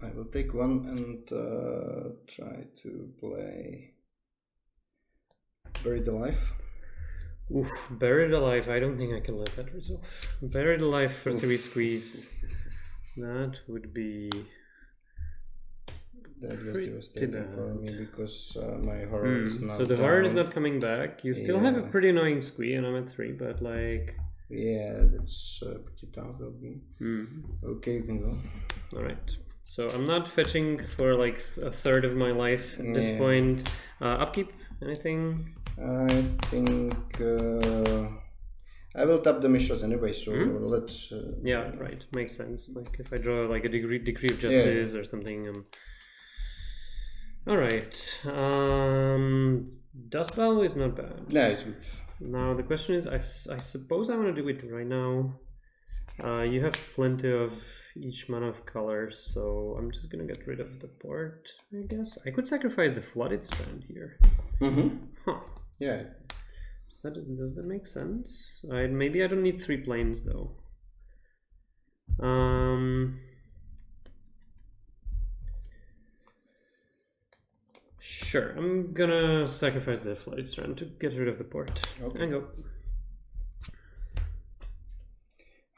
Speaker 2: I will take one and try to play Buried Alive.
Speaker 1: Oof, Buried Alive. I don't think I can let that resolve. Buried Alive for 3 squeeze. That would be.
Speaker 2: That was devastating for me because my horror is not.
Speaker 1: So the horror is not coming back. You still have a pretty annoying squeeze, and I'm at 3, but like.
Speaker 2: Yeah, that's pretty tough. Will be. Okay, you can go.
Speaker 1: All right. So I'm not fetching for like a third of my life at this point. Upkeep? Anything?
Speaker 2: I think I will tap the Mishras anyway, so let's...
Speaker 1: yeah, right. Makes sense. Like if I draw like a decree of justice or something. Alright. Dust Bowl is not bad.
Speaker 2: Yeah, it's good.
Speaker 1: Now the question is, I suppose I want to do it right now. You have plenty of each mana of colors, so I'm just gonna get rid of the port, I guess. I could sacrifice the Flooded Strand here. Huh.
Speaker 2: Yeah.
Speaker 1: Does that make sense? Maybe I don't need 3 planes though. Sure, I'm gonna sacrifice the Flooded Strand to get rid of the port.
Speaker 2: Okay.
Speaker 1: And go.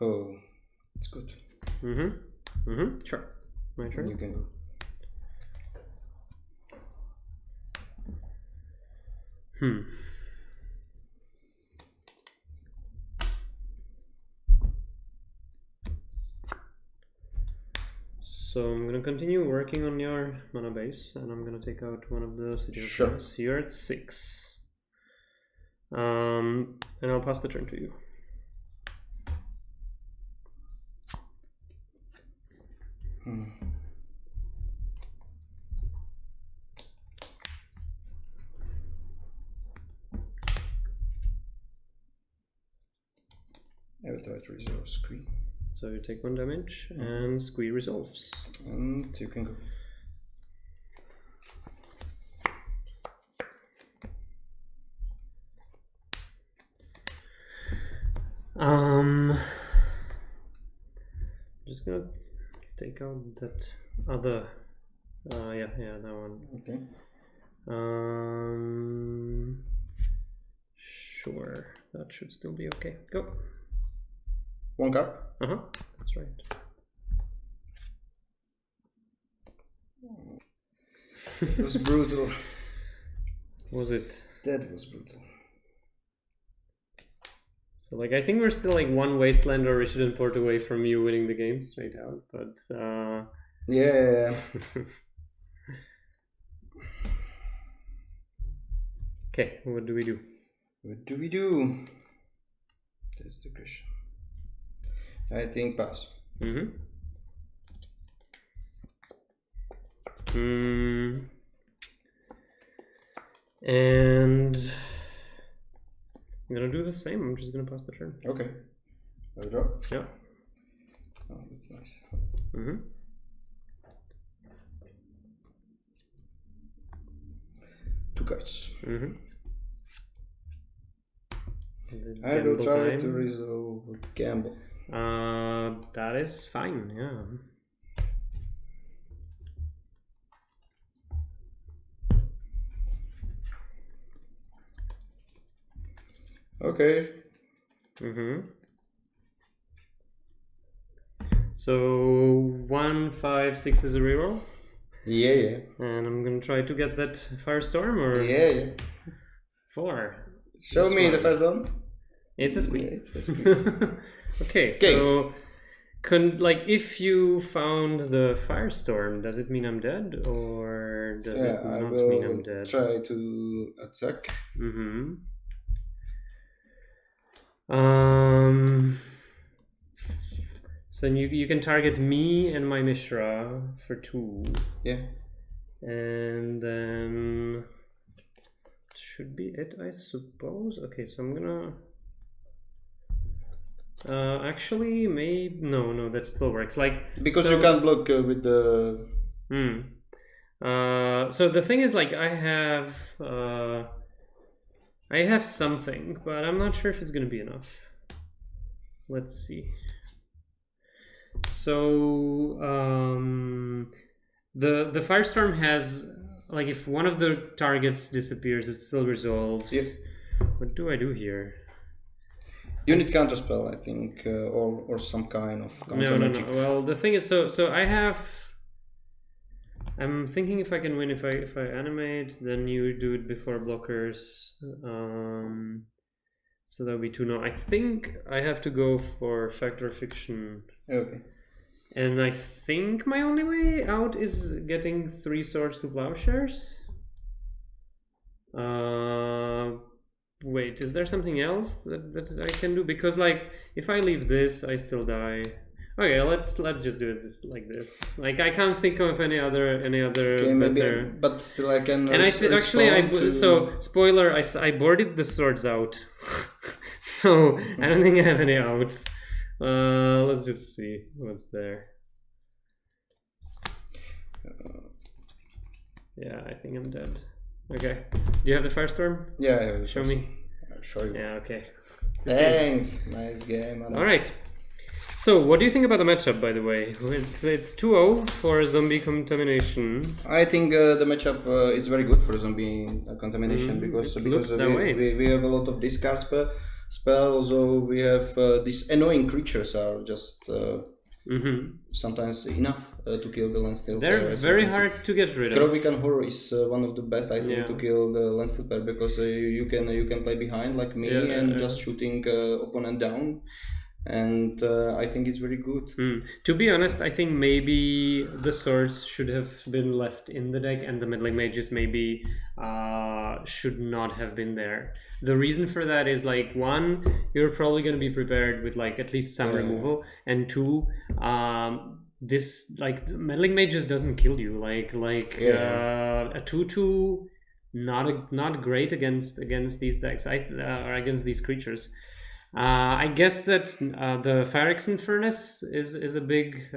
Speaker 2: Oh, it's good.
Speaker 1: Sure. My turn.
Speaker 2: You can go.
Speaker 1: So I'm gonna continue working on your mana base, and I'm gonna take out one of the city.
Speaker 2: Sure.
Speaker 1: You're at 6. And I'll pass the turn to you.
Speaker 2: I will try to resolve screen.
Speaker 1: So you take 1 damage and squee resolves.
Speaker 2: And you can go.
Speaker 1: Just gonna take out that other yeah, that one.
Speaker 2: Okay.
Speaker 1: Sure, that should still be okay. Go.
Speaker 2: 1 card.
Speaker 1: That's right.
Speaker 2: It was brutal.
Speaker 1: Was it?
Speaker 2: That was brutal.
Speaker 1: So like I think we're still like 1 wasteland or Richard port away from you winning the game straight out, but
Speaker 2: yeah.
Speaker 1: Okay, what do we do?
Speaker 2: What do we do? That's the question. I think pass.
Speaker 1: And I'm gonna do the same. I'm just gonna pass the turn.
Speaker 2: Okay. I draw.
Speaker 1: Yeah.
Speaker 2: Oh, that's nice. 2 cards.
Speaker 1: Mm-hmm.
Speaker 2: I will try to resolve gamble.
Speaker 1: That is fine, yeah.
Speaker 2: Okay.
Speaker 1: Mm-hmm. So 1, 5, 6 is a reroll.
Speaker 2: Yeah.
Speaker 1: And I'm gonna try to get that Firestorm, or
Speaker 2: Yeah.
Speaker 1: 4.
Speaker 2: Show me the Firestorm.
Speaker 1: It's a squeak.
Speaker 2: Yeah, it's a squeak.
Speaker 1: Okay, so if you found the Firestorm, does it mean I'm dead, or does it not mean I'm dead?
Speaker 2: Try to attack.
Speaker 1: Mm-hmm. So you can target me and my Mishra for 2.
Speaker 2: Yeah.
Speaker 1: And then should be it, I suppose. Okay, so I'm gonna actually maybe no, that still works.
Speaker 2: Because you can't block with the.
Speaker 1: So the thing is, I have something, but I'm not sure if it's gonna be enough. Let's see. So the Firestorm has, if one of the targets disappears, it still resolves.
Speaker 2: Yep.
Speaker 1: What do I do here?
Speaker 2: You need counterspell, I think, or some kind of counter magic.
Speaker 1: No. Well, the thing is, so I'm thinking if I can win if I animate, then you do it before blockers. So that'll be 2. No, I think I have to go for Fact or Fiction.
Speaker 2: Okay.
Speaker 1: And I think my only way out is getting 3 Swords to Plowshares. Wait, is there something else that I can do? Because if I leave this, I still die. Okay, let's just do it like this. I can't think of any other better.
Speaker 2: But still I can.
Speaker 1: And so spoiler, I boarded the swords out, so I don't think I have any outs. Let's just see what's there. Yeah, I think I'm dead. Okay, do you have the Firestorm?
Speaker 2: Yeah.
Speaker 1: Show me.
Speaker 2: I'll show you.
Speaker 1: Yeah. Okay.
Speaker 2: Thanks. Nice game.
Speaker 1: All right. So, what do you think about the matchup, by the way? It's 2-0 for Zombie Contamination.
Speaker 2: I think the matchup is very good for Zombie Contamination because we have a lot of discard spells. So we have these annoying creatures are just sometimes enough to kill the Landstill.
Speaker 1: They're very hard to get rid of.
Speaker 2: Krovikan Horror is one of the best items to kill the Landstill pair because you can play behind like me and just shooting opponent down. And I think it's very good.
Speaker 1: To be honest, I think maybe the swords should have been left in the deck and the meddling mages maybe should not have been there. The reason for that is 1, you're probably going to be prepared with at least some removal, and 2, this meddling mages doesn't kill you. A 2/2 not great against these decks or against these creatures. I guess that the Phyrexian Furnace is a big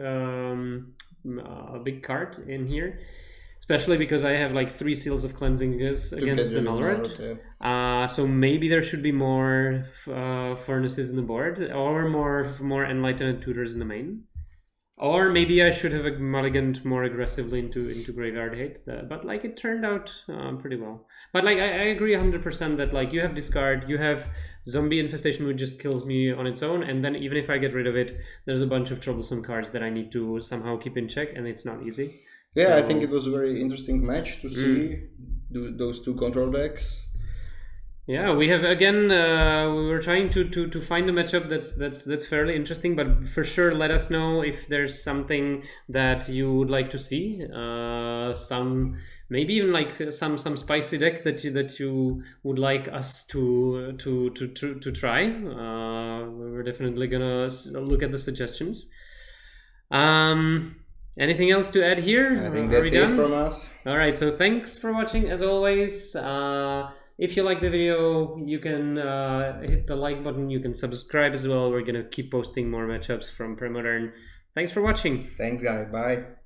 Speaker 1: card in here, especially because I have 3 Seals of Cleansing against the Nullred. So maybe there should be more furnaces in the board, or more Enlightened Tutors in the main. Or maybe I should have mulliganed more aggressively into Graveyard Hate, but it turned out pretty well. But I agree 100% that you have discard, you have Zombie Infestation, which just kills me on its own, and then even if I get rid of it, there's a bunch of troublesome cards that I need to somehow keep in check, and it's not easy.
Speaker 2: Yeah, I think it was a very interesting match to see those 2 control decks.
Speaker 1: Yeah, we have again. We were trying to find a matchup that's fairly interesting, but for sure, let us know if there's something that you would like to see. Maybe even some spicy deck that you would like us to try. We're definitely gonna look at the suggestions. Anything else to add here?
Speaker 2: I think that's it from us.
Speaker 1: All right, so thanks for watching as always. If you like the video, you can hit the like button. You can subscribe as well. We're going to keep posting more matchups from Premodern. Thanks for watching.
Speaker 2: Thanks, guys. Bye.